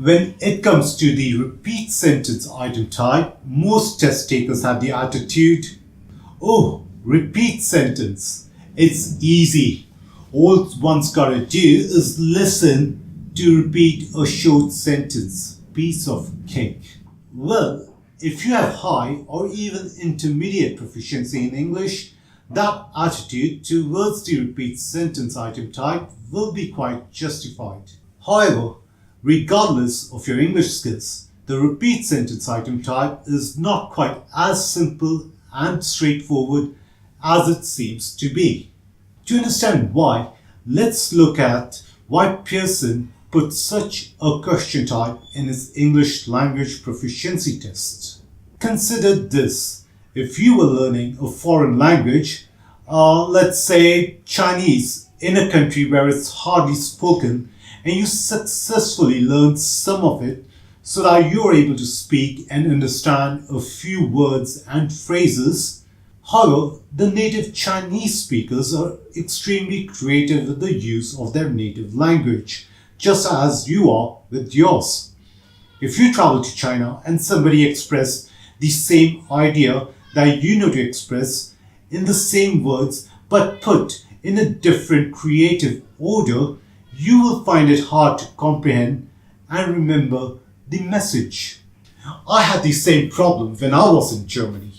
When it comes to the repeat sentence item type, most test takers have the attitude, oh, repeat sentence, it's easy. All one's gotta do is listen to repeat a short sentence, piece of cake. Well, if you have high or even intermediate proficiency in English, that attitude towards the repeat sentence item type will be quite justified. However, regardless of your English skills, the repeat sentence item type is not quite as simple and straightforward as it seems to be. To understand why, let's look at why Pearson put such a question type in his English language proficiency test. Consider this: if you were learning a foreign language, let's say Chinese, in a country where it's hardly spoken, and you successfully learned some of it so that you're able to speak and understand a few words and phrases. However, the native Chinese speakers are extremely creative with the use of their native language, just as you are with yours. If you travel to China and somebody express the same idea that you know to express in the same words but put in a different creative order, you will find it hard to comprehend and remember the message. I had the same problem when I was in Germany.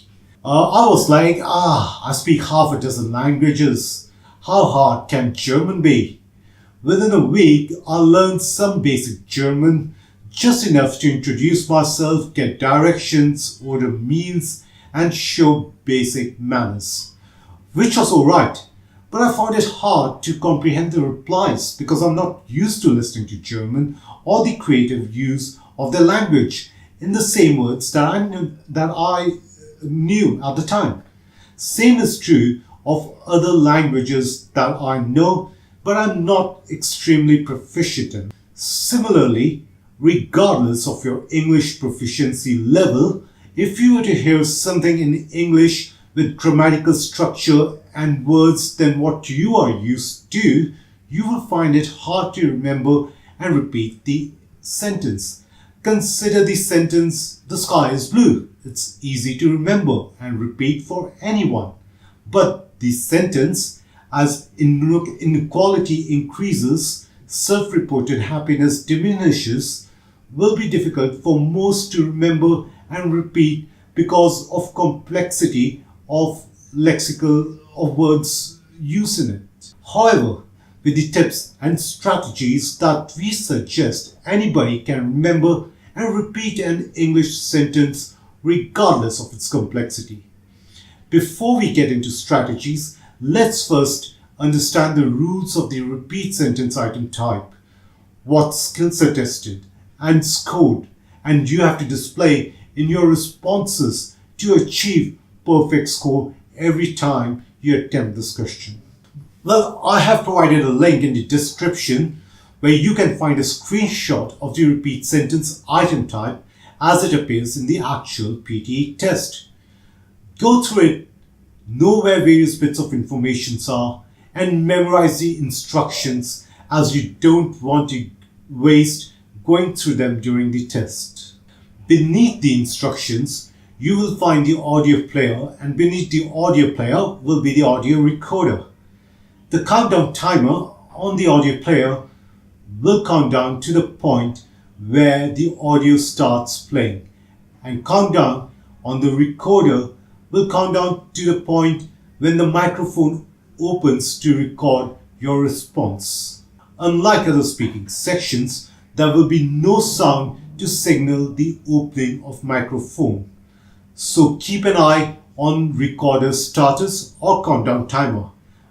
I was like, I speak half a dozen languages. How hard can German be? Within a week, I learned some basic German, just enough to introduce myself, get directions, order meals, and show basic manners, which was alright. But I found it hard to comprehend the replies because I'm not used to listening to German or the creative use of their language in the same words that I knew at the time. Same is true of other languages that I know but I'm not extremely proficient in. Similarly, regardless of your English proficiency level, if you were to hear something in English with grammatical structure and words than what you are used to, you will find it hard to remember and repeat the sentence. Consider the sentence, the sky is blue. It's easy to remember and repeat for anyone. But the sentence, as inequality increases, self-reported happiness diminishes, will be difficult for most to remember and repeat because of complexity of lexical of words used in it. However, with the tips and strategies that we suggest, anybody can remember and repeat an English sentence regardless of its complexity. Before we get into strategies, let's first understand the rules of the repeat sentence item type. What skills are tested and scored, and you have to display in your responses to achieve perfect score every time you attempt this question. Well, I have provided a link in the description where you can find a screenshot of the repeat sentence item type as it appears in the actual PTE test. Go through it, know where various bits of information are, and memorize the instructions as you don't want to waste going through them during the test. Beneath the instructions, you will find the audio player, and beneath the audio player will be the audio recorder. The countdown timer on the audio player will count down to the point where the audio starts playing, and countdown on the recorder will count down to the point when the microphone opens to record your response. Unlike other speaking sections, there will be no sound to signal the opening of microphone. So keep an eye on recorder status or countdown timer.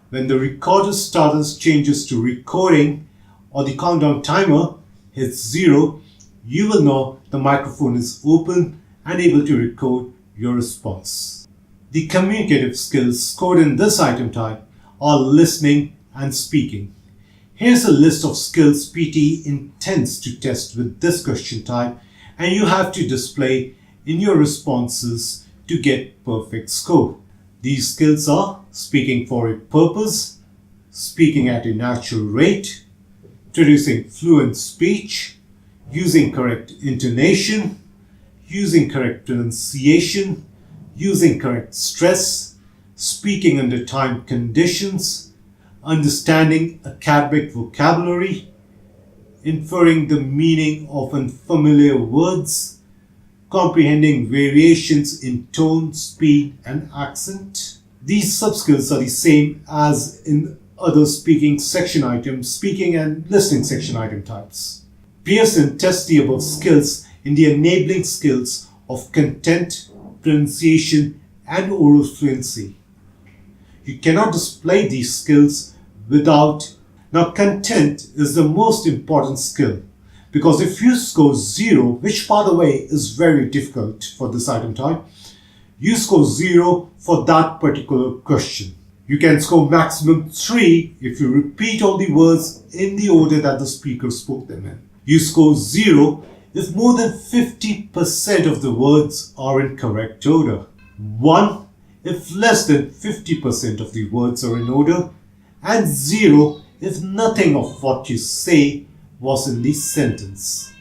When the recorder status changes to recording or the countdown timer hits 0, you will know the microphone is open and able to record your response. The communicative skills scored in this item type are listening and speaking. Here's a list of skills PTE intends to test with this question type, and you have to display in your responses to get perfect score. These skills are speaking for a purpose, speaking at a natural rate, producing fluent speech, using correct intonation, using correct pronunciation, using correct stress, speaking under time conditions, understanding academic vocabulary, inferring the meaning of unfamiliar words, comprehending variations in tone, speed, and accent. These sub-skills are the same as in other speaking section items, speaking and listening section item types. Pearson tests the above skills in the enabling skills of content, pronunciation, and oral fluency. You cannot display these skills without. Now, content is the most important skill, because if you score 0, which by the way is very difficult for this item type, you score 0 for that particular question. You can score maximum 3 if you repeat all the words in the order that the speaker spoke them in. You score 0 if more than 50% of the words are in correct order. 1 if less than 50% of the words are in order. And 0 if nothing of what you say was in the sentence.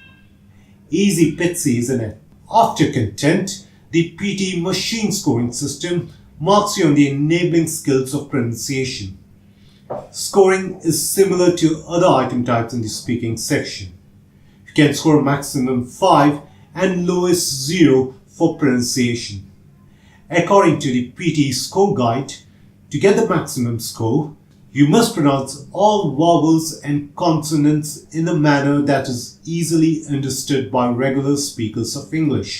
Easy peasy, isn't it? After content, the PT machine scoring system marks you on the enabling skills of pronunciation. Scoring is similar to other item types in the speaking section. You can score a maximum 5 and lowest 0 for pronunciation. According to the PT score guide, to get the maximum score, you must pronounce all vowels and consonants in a manner that is easily understood by regular speakers of English.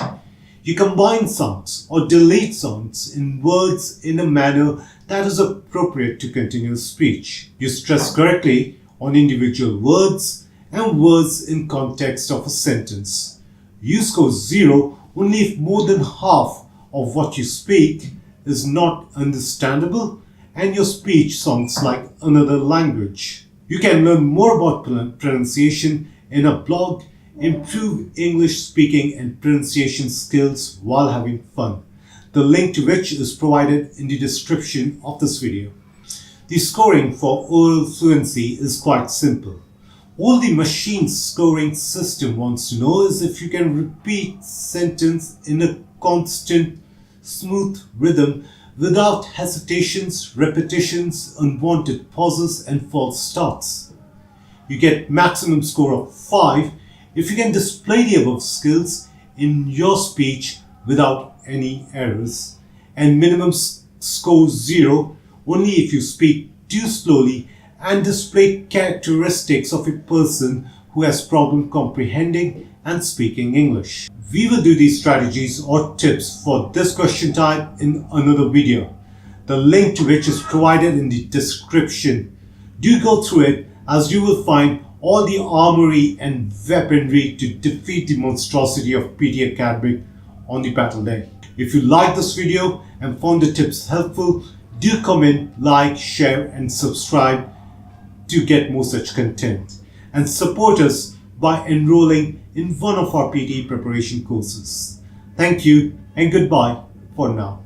You combine sounds or delete sounds in words in a manner that is appropriate to continuous speech. You stress correctly on individual words and words in context of a sentence. You score 0 only if more than half of what you speak is not understandable and your speech sounds like another language. You can learn more about pronunciation in a blog, improve English speaking and pronunciation skills while having fun, the link to which is provided in the description of this video. The scoring for oral fluency is quite simple. All the machine scoring system wants to know is if you can repeat sentence in a constant, smooth rhythm without hesitations, repetitions, unwanted pauses, and false starts. You get maximum score of 5 if you can display the above skills in your speech without any errors, and minimum score 0 only if you speak too slowly and display characteristics of a person who has problem comprehending and speaking English. We will do these strategies or tips for this question type in another video, the link to which is provided in the description. Do go through it, as you will find all the armory and weaponry to defeat the monstrosity of PT Academic on the battle day. If you like this video and found the tips helpful, do comment, like, share and subscribe to get more such content, and support us by enrolling in one of our PT preparation courses. Thank you and goodbye for now.